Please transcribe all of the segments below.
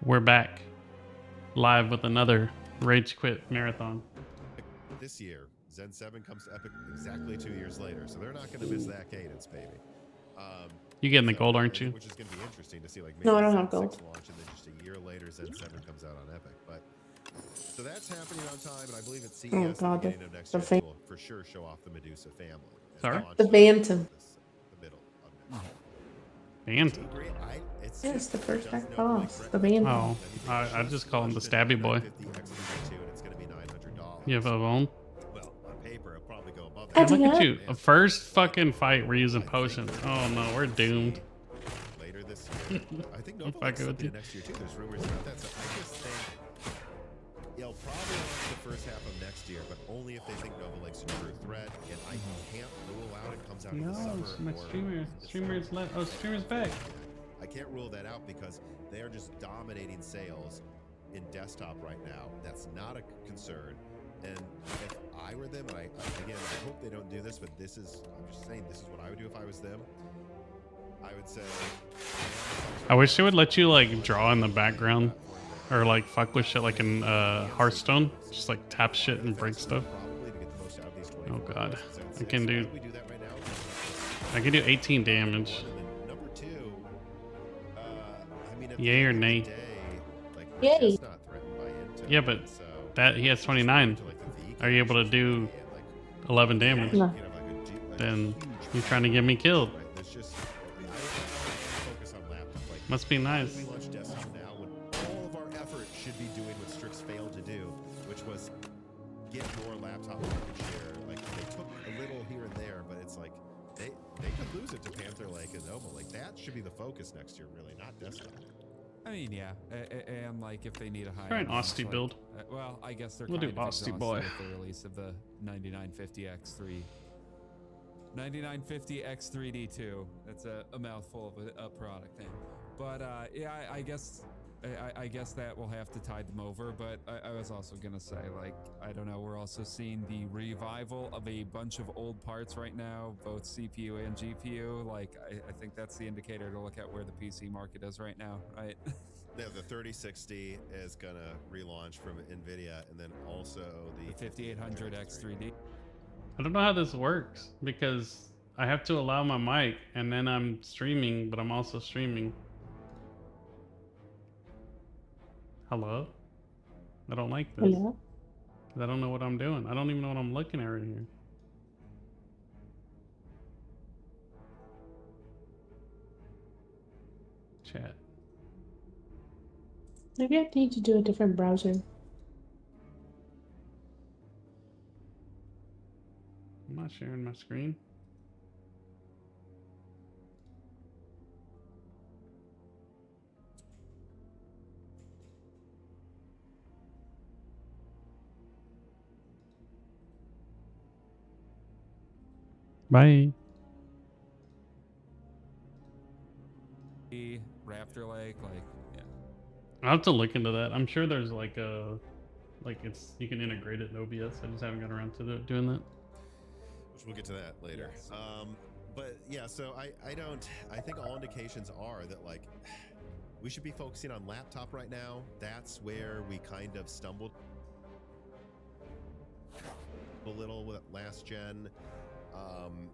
We're back live with another Rage Quit marathon. This year, Zen 7 comes to Epic exactly 2 years later, so they're not going to miss that cadence, baby. You getting the gold, aren't you? Which is going to be interesting to see, like maybe No, I don't Zen have gold. 6 launch and then just a year later Zen 7 comes out on Epic. But so that's happening on time, and I believe at CES at the beginning of next year they will for sure show off the Medusa family. Sorry? The Bantam. The middle of next year. Bantam. Yes, the first back boss. The Bantam. Oh, I just call him the Stabby Boy. You have a own? Well, on paper, it'll probably go above Hey, that. look at you. The first fucking fight, we're using potions. Oh no, we're doomed. Later this year. I think I'm fucking with you. next year too. There's rumors about that. So I just think it'll probably launch the first half of next year, but only if they think Nova Lake's a true threat. And I can't rule out it comes out in the summer. My streamer. Streamer's back. I can't rule that out because they are just dominating sales in desktop right now. That's not a concern. And if I were them, and again, I hope they don't do this, but I'm just saying this is what I would do if I was them. I would say, I wish they would let you like draw in the background or like fuck with shit like in Hearthstone. Just like tap shit and break stuff. Oh god. I can do 18 damage. Yay or nay? Yay. Yeah, but that he has 29. Are you able to do 11 damage? No. Then you're trying to get me killed. Must be nice. We launch desktop now when all of our effort should be doing what Strix failed to do, which was get more laptop market share. Like they took a little here and there, but it's like they could lose it to Panther Lake and Nova. Like that should be the focus next year, really, not desktop. I mean, yeah, and like if they need a high, Try an Austy build. Well, I guess they're We'll do kind of Austy boy. with the release of the 9950X3, 9950X3D2. That's a mouthful of a product name, but yeah, I guess that will have to tide them over. But I was also gonna say, like, I don't know. We're also seeing the revival of a bunch of old parts right now, both CPU and GPU. Like, I think that's the indicator to look at where the PC market is right now, right? Yeah, the 3060 is gonna relaunch from Nvidia, and then also the 5800 X3D. I don't know how this works because I have to allow my mic and then I'm streaming, but I'm also streaming. Hello? I don't like this. Hello? I don't know what I'm doing. I don't even know what I'm looking at right here. Chat. Maybe I need to do a different browser. I'm not sharing my screen. Bye. Raptor Lake, like, yeah. I'll have to look into that. I'm sure there's like you can integrate it in OBS. I just haven't got around to doing that. Which we'll get to that later. Yes. But yeah, so I think all indications are that like we should be focusing on laptop right now. That's where we kind of stumbled a little with last gen.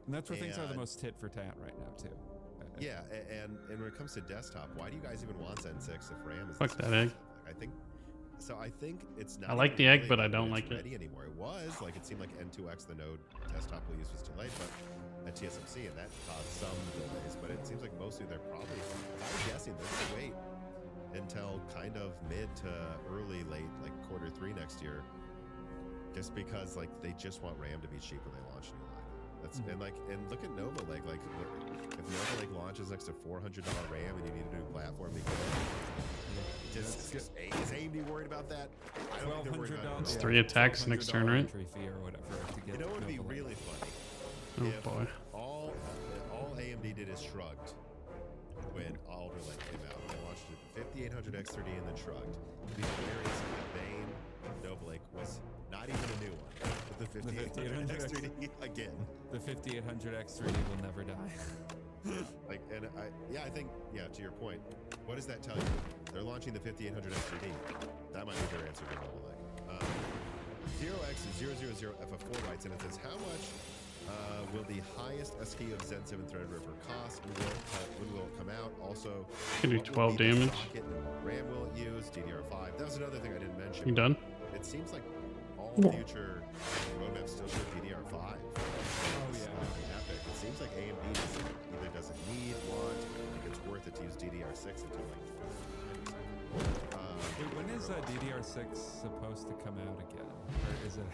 And that's where things are the most tit for tat right now too. Yeah, and when it comes to desktop, why do you guys even want Zen 6 if RAM is Fuck that egg. I think it's not. I like the egg, but I don't like it ready anymore. It was like it seemed like N2X, the node desktop we'll use, was delayed, but at TSMC, and that caused some delays. But it seems like mostly they're probably, if I was guessing, they're gonna wait until kind of mid to early late, like Q3 next year, just because like they just want RAM to be cheap when they launch a new line. That's and look at Nova Lake. Like if Nova Lake launches next to $400 RAM and you need a new platform, is AMD worried about that? I don't think they're worried about it. It's 3 attacks next turn, right? Entry fee or whatever to get You know what would be Nova Lake. really funny? Oh If boy. all AMD did is shrugged when Alder Lake came out. They launched it the 5800 X3D and then shrugged. It'd be hilarious if Bane Nova Lake was not even a new one. But the 5800 X3D again. The 5800 X3D will never die. Like, and I think, yeah, to your point, what does that tell you? They're launching the 5800 STD. That might be their answer to Mobile Link. 0x000FF4 writes in and says, how much will the highest SKU of Zen 7 Threadripper cost? When will it come out? Also, Can do what will 12 be the damage. socket and what RAM will it use? DDR5. That was another thing I didn't mention. You done? It seems like all No. future roadmaps still show DDR5. Oh, yeah. Epic. It seems like AMD either doesn't need, want, or think it's worth it to use DDR6 until like 2090. Wait, when is DDR6 supposed to come out again? Or is it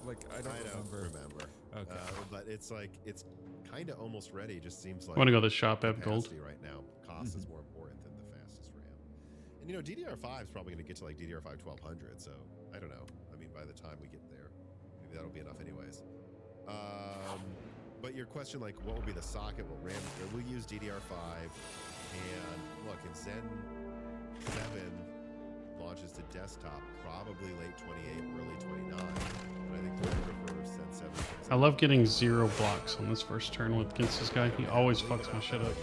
like I don't remember. Okay. But it's like it's kind of almost ready. It just seems like I want to go to the shop, have gold. capacity right now. Cost is more important than the fastest RAM. And you know, DDR5 is probably going to get to like DDR5 1200. So I don't know. I mean, by the time we get there, maybe that'll be enough anyways. But your question, like, what will be the socket? What RAM? We'll use DDR5. And look, if Zen 7 launches to desktop, probably late 28, early 29. But I think the Threadripper Zen 7. I love getting 0 blocks on this first turn against this guy. He always fucks my shit up.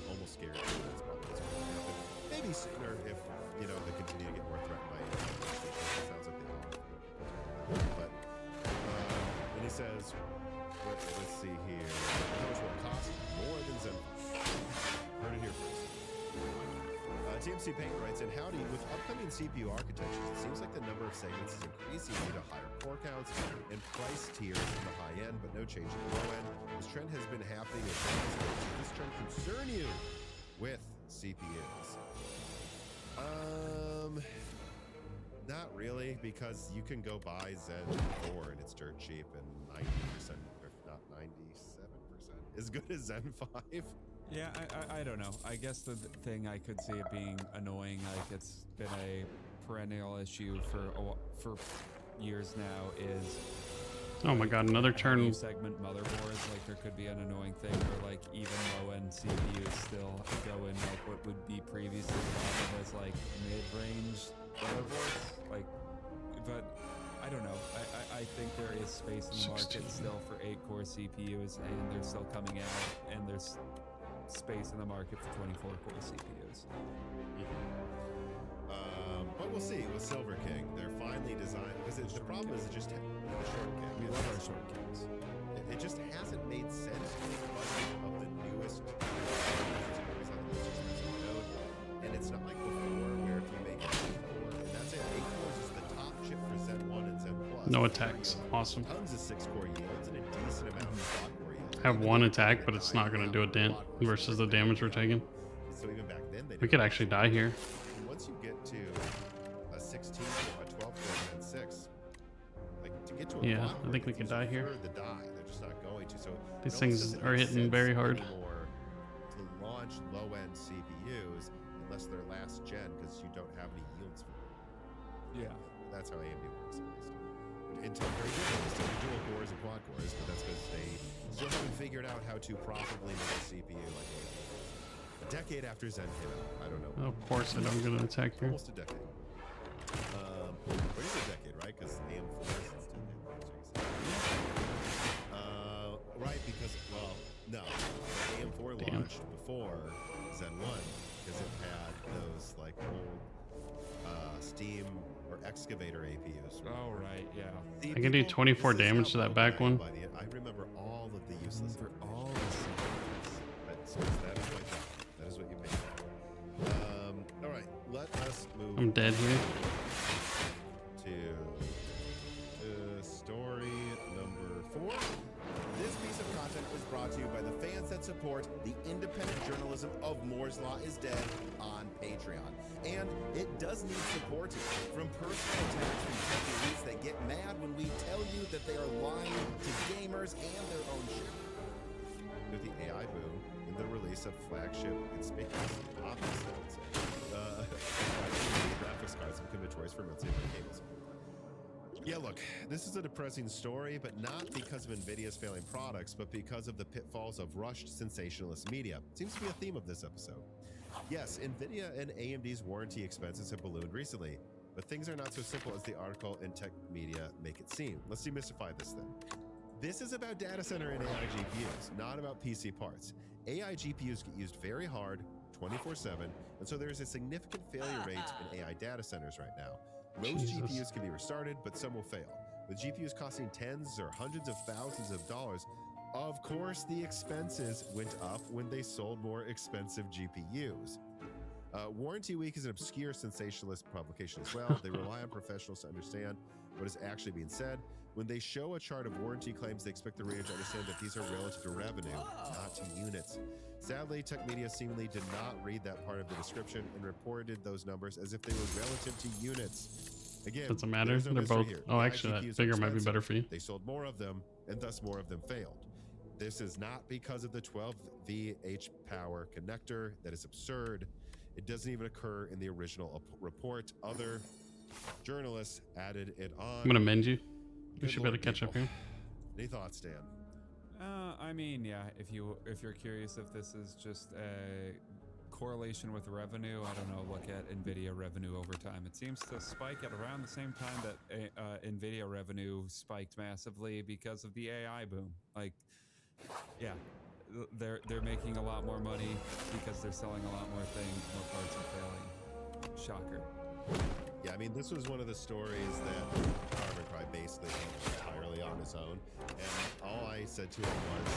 Almost scared that that's probably what's going to happen. Maybe sooner if, you know, they continue to get more threatened by it. Sounds like they are. But, and he says, let's see here. How much will it cost? More than Zen. Heard it here first. TMC Paint writes in, howdy, with upcoming CPU architectures, it seems like the number of segments is increasing due to higher core counts and price tiers in the high end, but no change in the low end. This trend has been happening with does this trend concern you with CPUs? Not really, because you can go buy Zen 4 and it's dirt cheap and 90%, if not 97%, as good as Zen 5. Yeah, I don't know. I guess the thing I could see it being annoying, like it's been a perennial issue for years now, is Oh my god, another turn. segment motherboards. Like there could be an annoying thing where like even low-end CPUs still go in like what would be previously thought of as like mid-range motherboards. Like, but I don't know. I think there is space in the market 16. still for 8-core CPUs, and they're still coming out, and there's space in the market for 24-core CPUs. But we'll see with Silver King. They're finally designed because the problem is it just the short king. We love our short kings. It just hasn't made sense because of the newest and it's not like before where if you make it 8-core, and that's it. 8 cores is the top chip for Zen 1 and Zen Plus. No attacks. Awesome. Tons of 6-core yields and a decent amount of quad-core yields. I have one attack, but it's not going to do a dent versus the damage we're taking. So even back then, they We could actually die here. once you get to a 16 core, a 12 core, and 6, like to get to a Yeah, quad I think we core, could die here. The die, they're just not going to. So These it almost things doesn't are make hitting sense very hard. anymore to launch low-end CPUs unless they're last gen because you don't have any yields for them. Yeah. That's how AMD works at least. Intel very different. They still do dual cores and quad cores, but that's because they still haven't figured out how to profitably make a CPU like AMD. A decade after Zen came out, I don't know. Of course, I don't get an attack here. Almost a decade. Or is it a decade, right? Because AM4 is a decade. Right, because, well, no. AM4 Damn. launched before Zen 1 because it had those, like, old Steam or Excavator APUs. Oh right, yeah. See, I can do people, 24 this is damage how to that well back one. I remember all of the useless For information. all the CPUs. So that is my job. That is what you pay for. All right, let us move I'm dead here. to story number 4. This piece of content is brought to you by the fans that support the independent journalism of Moore's Law is Dead on Patreon. And it does need supporting. From personal attacks from tech elites that get mad when we tell you that they are lying to gamers and their own shit. With the AI boom and the release of flagship conspicuously obvious, I would say, graphics cards and inventories for multi cables. Yeah, look, this is a depressing story, but not because of NVIDIA's failing products, but because of the pitfalls of rushed sensationalist media. Seems to be a theme of this episode. Yes, NVIDIA and AMD's warranty expenses have ballooned recently, but things are not so simple as the article and tech media make it seem. Let's demystify this then. This is about data center and AI GPUs, not about PC parts. AI GPUs get used very hard, 24/7, and so there's a significant failure rate in AI data centers right now. Most Jesus. GPUs can be restarted, but some will fail. With GPUs costing tens or hundreds of thousands of dollars, of course the expenses went up when they sold more expensive GPUs. Warranty Week is an obscure sensationalist publication as well. They rely on professionals to understand what is actually being said. When they show a chart of warranty claims, they expect the reader to understand that these are relative to revenue, not to units. Sadly, tech media seemingly did not read that part of the description and reported those numbers as if they were relative to units. Again, Doesn't matter. there's no They're mystery both. here. Oh, AI actually, that GPUs are figure might be expensive. better for you. They sold more of them, and thus more of them failed. This is not because of the 12VH power connector. That is absurd. It doesn't even occur in the original report. Other journalists added it on. I'm gonna mend you. We Good should be able Lord, to catch up people. here. Any thoughts, Dan? I mean, yeah. If you're curious if this is just a correlation with revenue, I don't know. Look at Nvidia revenue over time. It seems to spike at around the same time that Nvidia revenue spiked massively because of the AI boom. Like, yeah, they're making a lot more money because they're selling a lot more things. More parts are failing. Shocker. Yeah, I mean, this was one of the stories that Carbon Cry basically handled entirely on his own. And all I said to him was,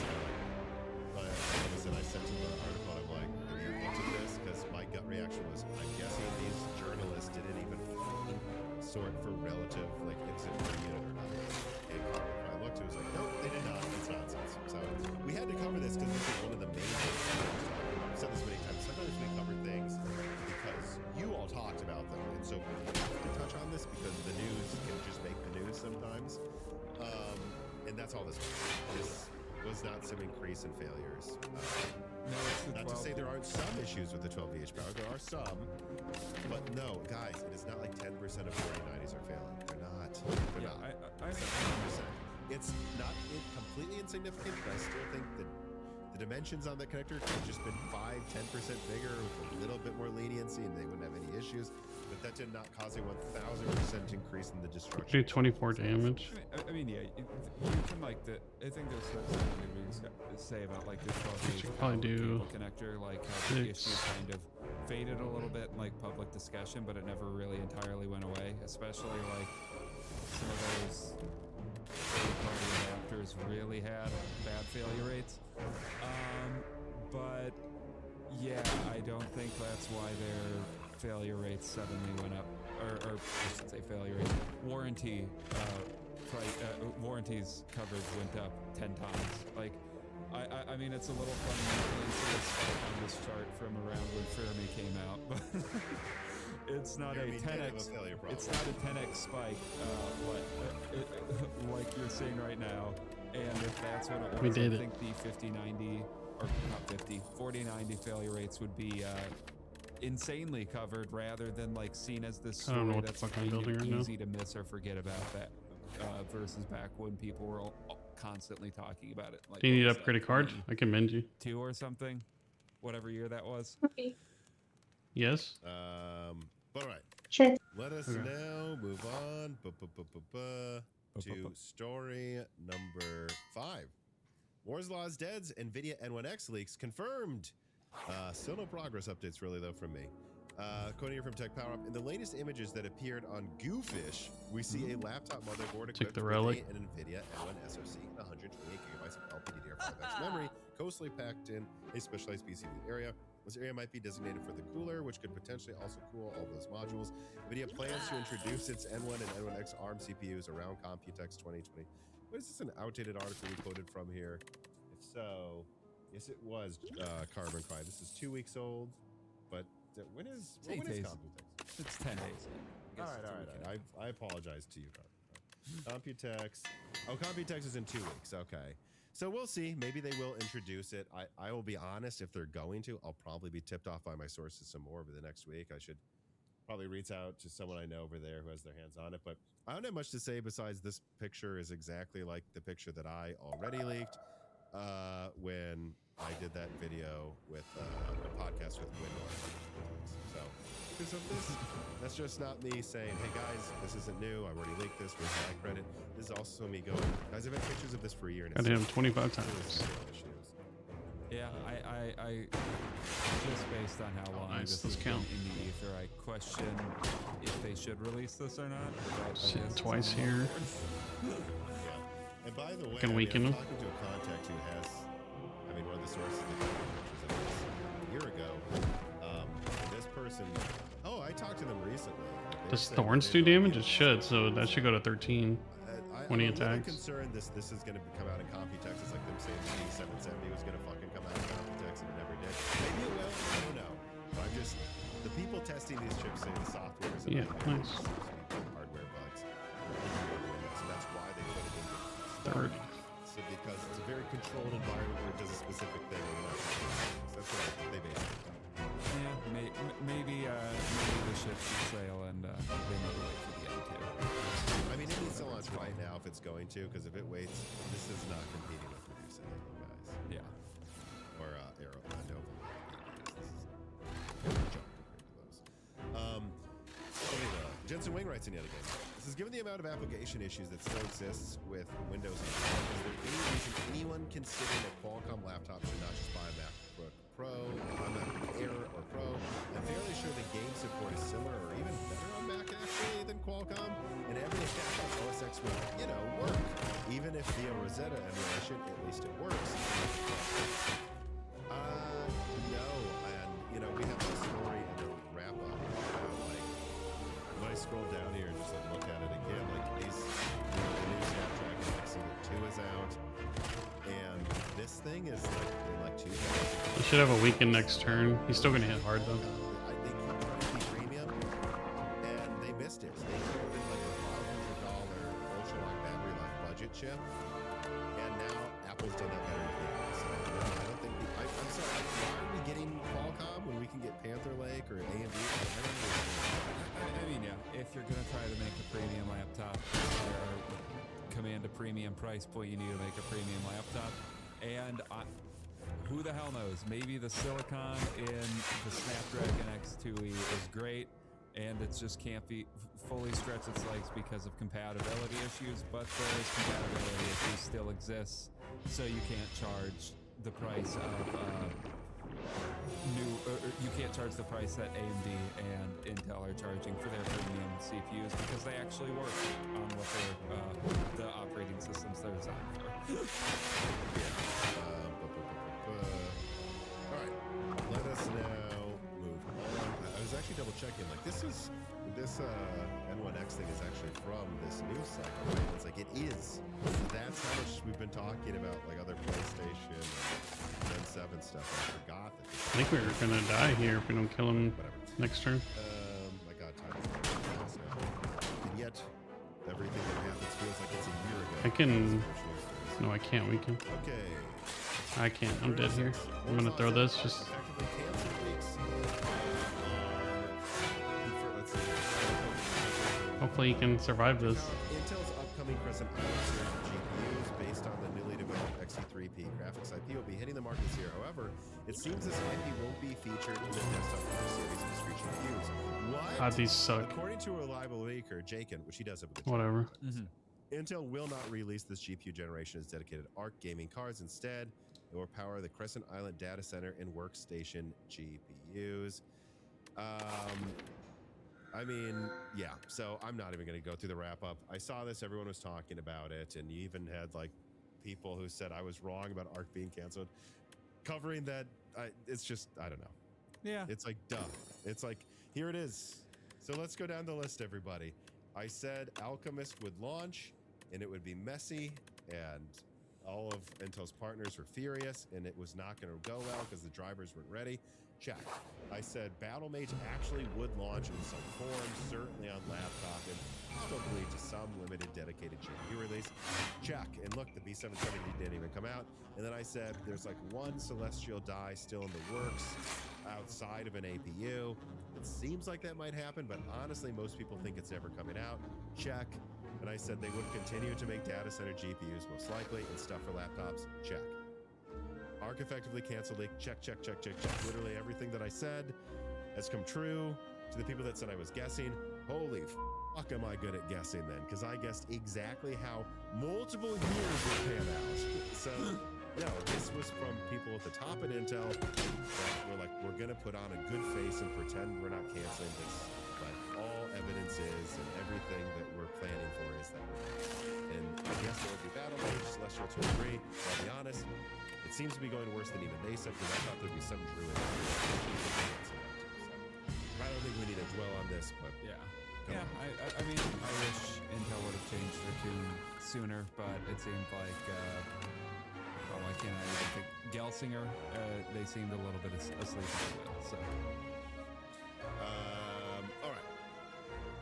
I sent him the article. I'm like, have you looked at this? Because my gut reaction was, I'm guessing these journalists didn't even sort for relative, like, exit per unit or not. And Carbon Cry looked, it was like, nope, they did not. It's nonsense. So we had to cover this because this is one of the main things. I've said this many times. Sometimes we cover things because you all talked about them, and so we have to touch on this because the news can just make the news sometimes. And that's all this was. This was not some increase in failures. No, it's the Not 12. to say there aren't some issues with the 12VH power. There are some, but no, guys, it is not like 10% of 4090s are failing. They're not. They're not. It's like 10%. It's not completely insignificant, but I still think that the dimensions on that connector could have just been 5-10% bigger with a little bit more leniency and they wouldn't have any issues. But that did not cause a 1,000% increase in the destruction. Do 24 damage. I mean, yeah, you can like the. I think there's something we can say about like the 12 should probably do connector, like how the 6. issue kind of faded a little bit in like public discussion, but it never really entirely went away. Especially like some of those third-party adapters really had bad failure rates. But yeah, I don't think that's why their failure rates suddenly went up, or I should say failure rate. Warranties coverage went up 10 times. Like, I mean, it's a little funny to see a spike on this chart from around when Fermi came out, but it's not a 10x. It's not a 10x spike, like you're seeing right now. And if that's what it was, We did I it. think the 5090 or not 4090 failure rates would be insanely covered rather than like seen as this I don't know story what the that's fuck I'm kind of building right now. easy to miss or forget about that versus back when people were constantly talking about it. Like, Do you need to what was upgrade a that, card? I can mend you. 2 or something, whatever year that was. Okay. Yes. But all right, Sure. let us Okay. now move on to story number 5. Moore's Law is dead. NVIDIA N1X leaks confirmed. Still no progress updates really though from me. Quoting here from Tech Power Up, in the latest images that appeared on Goofish, we see a laptop motherboard Take equipped the with relic. an NVIDIA N1 SoC and 128 gigabytes of LPDDR5X memory, closely packed in a specialized PCB area. This area might be designated for the cooler, which could potentially also cool all those modules. NVIDIA plans to introduce its N1 and N1X ARM CPUs around Computex 2020. What is this, an outdated article we quoted from here? If so, yes, it was Carbon Cry. This is 2 weeks old, but when is days. Computex? It's 10 days. All right. I apologize to you, Carbon Cry. Computex. Oh, Computex is in 2 weeks. Okay. So we'll see. Maybe they will introduce it. I will be honest, if they're going to, I'll probably be tipped off by my sources some more over the next week. I should probably reach out to someone I know over there who has their hands on it. But I don't have much to say besides this picture is exactly like the picture that I already leaked when I did that video with a podcast with Windor. So because of this, that's just not me saying, hey guys, this isn't new. I've already leaked this. Where's my credit? This is also me going, guys, I've had pictures of this for a year. And Got him 25 times. Yeah, I just based on how long nice, this let's has been count. in the ether, I question if they should release this or not. But I Shit, guess it's twice on here. Yeah. And by the way, Can weaken I'm him. talking to a contact who has, one of the sources that got pictures of this a year ago. This person, I talked to them recently. They Does said that Thorns they do don't damage? get It should, so that should go to 13 when he I'm a little attacks. concerned this is going to come out in Computex. It's like them saying the 770 was going to fucking come out in Computex and it never did. Maybe it will. I don't know. But I'm just the people testing these chips say the software is Yeah, nice. hardware bugs. So that's why they put it in the 30. So because it's a very controlled environment where it does a specific thing. So that's what they basically done. Yeah, maybe the ship should sail and they need to wait for the M2. I mean, it needs to launch right now if it's going to, because if it waits, this is not competing with producing it, you guys. Yeah. Or Arrow, Nova. This is junk compared to those. Okay, Jensen Wing writes in yet again. This is given the amount of application issues that still exists with Windows, is there any reason anyone considering a Qualcomm laptop should not just buy a MacBook Pro, a MacBook Air or Pro? I'm fairly sure the game support is similar or even better on Mac actually than Qualcomm, and every attack on OS X will, work. Even if via Rosetta emulation, at least it works. No, and we have a story in the wrap up about when I scroll down here and just look at it again, these the new Snapdragon Exynos 2 is out, and this thing is in 2 days. He should have a weekend next turn. He's still gonna hit hard though. They keep trying to be premium, and they missed it. They quoted a $500 ultra-long battery life budget chip, and now Apple's done that better than they. So I don't think I'm sorry. Why are we getting Qualcomm when we can get Panther Lake or AMD? I don't understand. I mean, yeah, if you're going to try to make a premium laptop or command a premium price point, you need to make a premium laptop. And who the hell knows? Maybe the silicon in the Snapdragon X2e is great, and it just can't be fully stretch its legs because of compatibility issues, but those compatibility issues still exist, so you can't charge the price of you can't charge the price that AMD and Intel are charging for their premium CPUs because they actually work on what the operating systems they're designed for. All right, let us now move on. I was actually double checking. This N1X thing is actually from this news cycle, right? It's it is. That's how much we've been talking about other PlayStation and Gen 7 stuff. I forgot that. I think we were gonna die here if we don't kill him next turn. My God, time is fast now. And yet, everything that happens feels like it's a year ago. I can. No, I can't weaken. Okay. I can't. I'm dead here. I'm gonna throw this. Just hopefully you can survive this. Intel's upcoming Crescent Island series of GPUs based on the newly developed XE3P graphics IP will be hitting the market this year. However, it seems this IP won't be featured in the desktop series of Street GPUs. What? God, these suck. According to a reliable leaker, Jakin, which he does have a good Whatever. Intel will not release this GPU generation as dedicated ARC gaming cards. Instead, it will power the Crescent Island data center and workstation GPUs. Yeah, so I'm not even going to go through the wrap up. I saw this, everyone was talking about it, and you even had people who said I was wrong about ARC being canceled, covering that. It's just, I don't know. Yeah. It's duh. It's here it is. So let's go down the list, everybody. I said Alchemist would launch, and it would be messy, and all of Intel's partners were furious, and it was not going to go well because the drivers weren't ready. Check. I said Battlemage actually would launch in some form, certainly on laptop, and probably to some limited dedicated GPU release. Check. And look, the B770 didn't even come out. And then I said there's one Celestial die still in the works outside of an APU. It seems like that might happen, but honestly, most people think it's never coming out. Check. And I said they would continue to make data center GPUs most likely and stuff for laptops. Check. ARC effectively canceled. Check, check, check, check, check. Literally everything that I said has come true. To the people that said I was guessing, holy fuck am I good at guessing then? Because I guessed exactly how multiple years would pan out. So No, this was from people at the top at Intel that were like, we're going to put on a good face and pretend we're not canceling this. But all evidence is, and everything that we're planning for is that we're not. And yes, there will be battle rage, Celestial to agree. But I'll be honest, it seems to be going worse than even they said, because I thought there'd be some druid. So I don't think we need to dwell on this, but Yeah. Yeah, I mean, I wish Intel would have changed their tune sooner, but it seemed like, well, I can't even think. Gelsinger, they seemed a little bit asleep at the wheel, so. All right.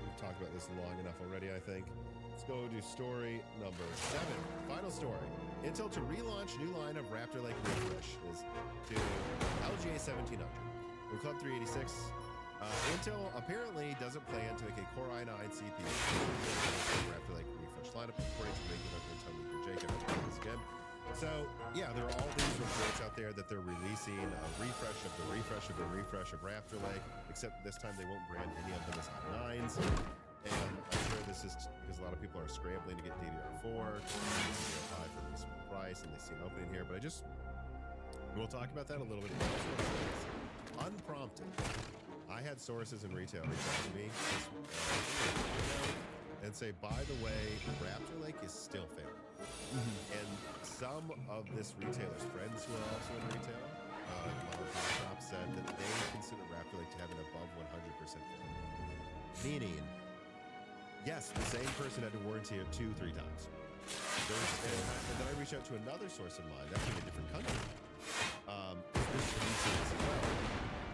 We've talked about this long enough already, I think. Let's go to story number 7. Final story. Intel to relaunch new line of Raptor Lake refresh is to LGA 1700. From Club 386. Intel apparently doesn't plan to make a Core i9 CPU Raptor Lake refresh lineup, according to regular Intel leaker Jacob. Again. So, yeah, there are all these reports out there that they're releasing a refresh of the refresh of the refresh of Raptor Lake, except this time they won't brand any of them as i9s. And I'm sure this is because a lot of people are scrambling to get DDR4, DDR5 for a reasonable price, and they see an opening here. But we'll talk about that a little bit. Unprompted, I had sources in retail reach out to me and say, by the way, Raptor Lake is still failing. And some of this retailer's friends who are also in retail, mom and pop shop, said that they consider Raptor Lake to have an above 100% failure. Meaning, yes, the same person had to warranty it 2-3 times. And then I reached out to another source of mine, that's in a different country.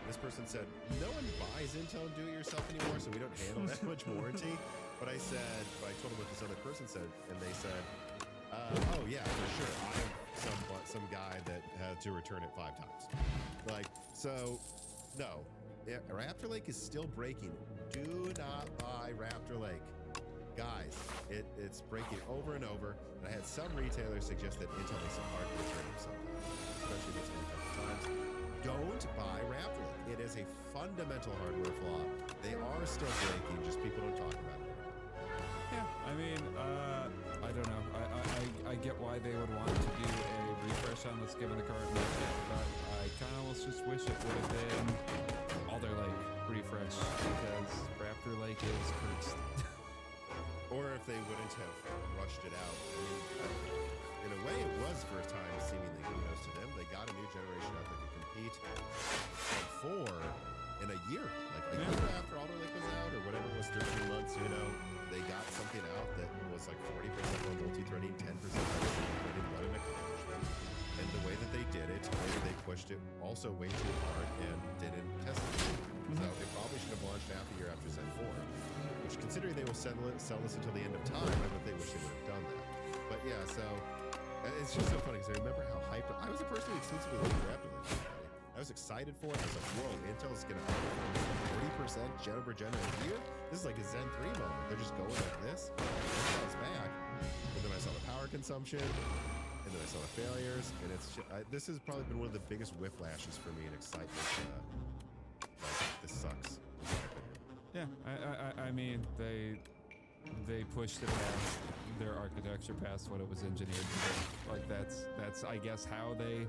This person said, no one buys Intel and do-it-yourself anymore, so we don't handle that much warranty. But I told them what this other person said, and they said, oh yeah, for sure. I have some guy that had to return it 5 times. Like, so, no. Raptor Lake is still breaking. Do not buy Raptor Lake. Guys, it's breaking over and over. And I had some retailers suggest that Intel makes it hard to return it sometimes, especially if it's been a couple times. Don't buy Raptor Lake. It is a fundamental hardware flaw. They are still breaking, just people don't talk about it. Yeah, I mean, I don't know. I get why they would want to do a refresh on this given the current market, but I kind of almost just wish it would have been Alder Lake refresh, because Raptor Lake is cursed. Or if they wouldn't have rushed it out. I mean, in a way, it was first time seemingly kudos to them. They got a new generation out that could compete in a year. Like a year after Alder Lake was out, or whatever it was, 13 months, they got something out that was like 40% more multi-threading, 10% more multi-threading, what an accomplishment. And the way that they did it, maybe they pushed it also way too hard and didn't test it. So it probably should have launched half a year after Zen 4, which, considering they will sell this until the end of time, I bet they wish they would have done that. But yeah, so it's just so funny because I remember how hyped I was. The person who exclusively liked Raptor Lake. I was excited for it. I was like, whoa, Intel's going to outperform 40% over gen a year? This is like a Zen 3 moment. They're just going like this. Intel's back. And then I saw the power consumption. And then I saw the failures. And it's just, this has probably been one of the biggest whiplashes for me in excitement. Like, this sucks. Yeah, I mean, they pushed it past their architecture, past what it was engineered to do. Like, that's I guess how they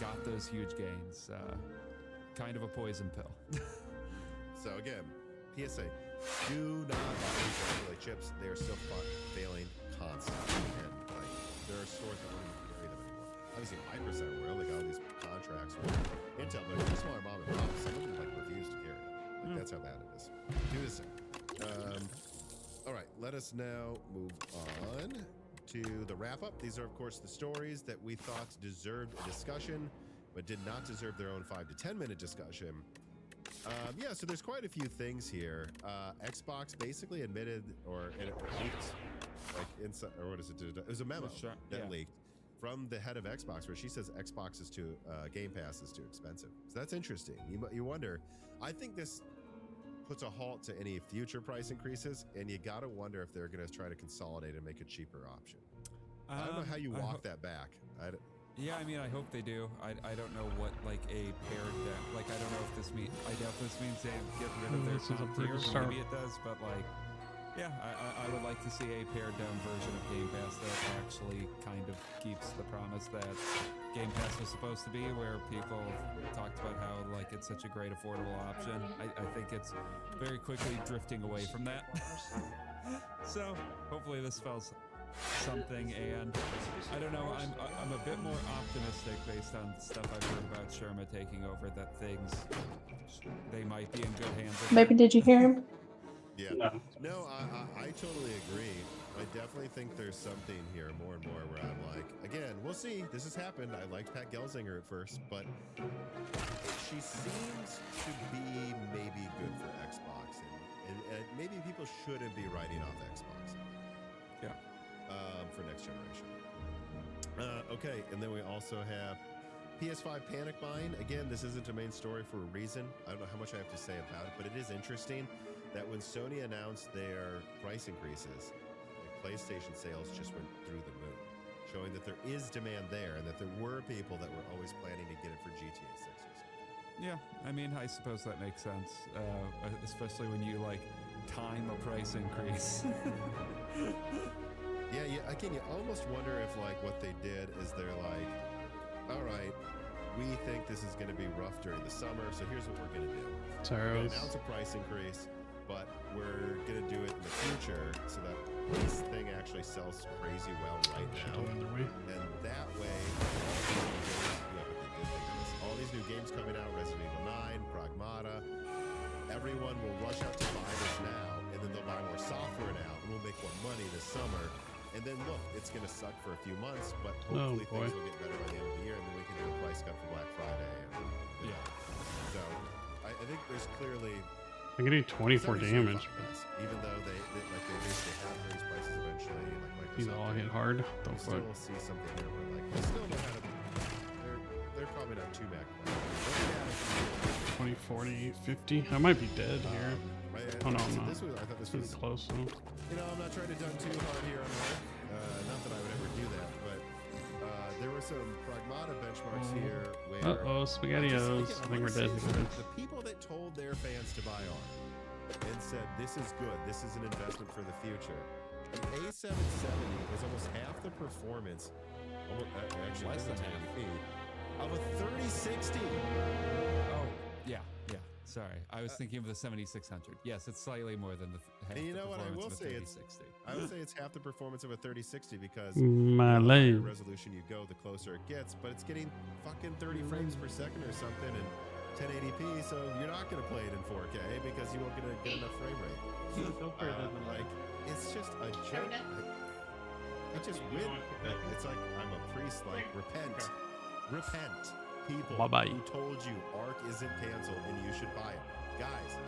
got those huge gains. Kind of a poison pill. So again, PSA, do not buy these Raptor Lake chips. They are still failing constantly. And like, there are stores that won't even carry them anymore. Obviously, Hypercenter will. They got all these contracts with Intel, but if you're smaller mom and pop, some of them like refuse to carry it. Like, that's how bad it is. Do the same. All right, let us now move on to the wrap up. These are, of course, the stories that we thought deserved a discussion, but did not deserve their own 5 to 10 minute discussion. Yeah, so there's quite a few things here. Xbox basically admitted, or it leaked, like inside, or what is it? It was a memo that leaked from the head of Xbox, where she says Xbox is too, Game Pass is too expensive. So that's interesting. You wonder. I think this puts a halt to any future price increases, and you gotta wonder if they're gonna try to consolidate and make a cheaper option. I don't know how you walk that back. Yeah, I mean, I hope they do. I don't know what, like, a pared down, like, I don't know if this means, I doubt this means they get rid of their top tier. Maybe it does, but, like, Yeah, I would like to see a pared down version of Game Pass that actually kind of keeps the promise that Game Pass was supposed to be, where people talked about how like it's such a great affordable option. I think it's very quickly drifting away from that. So hopefully this spells something, and I don't know, I'm a bit more optimistic based on stuff I've heard about Sherma taking over, that things, they might be in good hands with Maybe her. did you hear him? Yeah. No, I totally agree. I definitely think there's something here more and more where I'm like, again, we'll see. This has happened. I liked Pat Gelsinger at first, but she seems to be maybe good for Xbox, and maybe people shouldn't be writing off Xbox. Yeah. For next generation. Okay, and then we also have PS5 panic buying. Again, this isn't a main story for a reason. I don't know how much I have to say about it, but it is interesting that when Sony announced their price increases, like PlayStation sales just went through the moon, showing that there is demand there and that there were people that were always planning to get it for GTA 6 or something. Yeah, I mean, I suppose that makes sense, especially when you like time a price increase. Yeah, again, you almost wonder if like what they did is they're like, all right, we think this is going to be rough during the summer, so here's what we're going to do. We're going to announce a price increase, but we're going to do it in the future so that this thing actually sells crazy well right now. And that way, all these new games coming out, Resident Evil 9, Pragmata, everyone will rush out to buy this now, and then they'll buy more software now, and we'll make more money this summer. And then look, it's going to suck for a few months, but hopefully things will get better by the end of the year, and then we can do a price cut for Black Friday. And, Yeah. So I think there's clearly I'm getting 24 damage. even though they basically have raised prices eventually, like Microsoft. These all hit hard. We The fuck? still see something here where like they still know how to. They're probably not too bad. 20, 40, 50. I might be dead here. Oh no, I'm not. I thought this Pretty was close though. You know, I'm not trying to dunk too hard here on work. Not that I would ever do that, but there were some Pragmata benchmarks here where. SpaghettiOs. I think we're dead here. The people that told their fans to buy ARM and said, this is good, this is an investment for the future. The A770 is almost half the performance, actually Less than half, of a 3060. Oh, yeah. Sorry, I was thinking of the 7600. Yes, it's slightly more than the half And you the know what? I will performance of a say 3060. I would say it's half the performance of a 3060 because My the higher leg. resolution you go, the closer it gets. But it's getting fucking 30 frames per second or something and 1080p, so you're not going to play it in 4K because you won't get enough frame rate. Like it's just a joke. I just win. It's like I'm a priest. Like repent, people Bye-bye. who told you Ark isn't canceled and you should buy it, guys.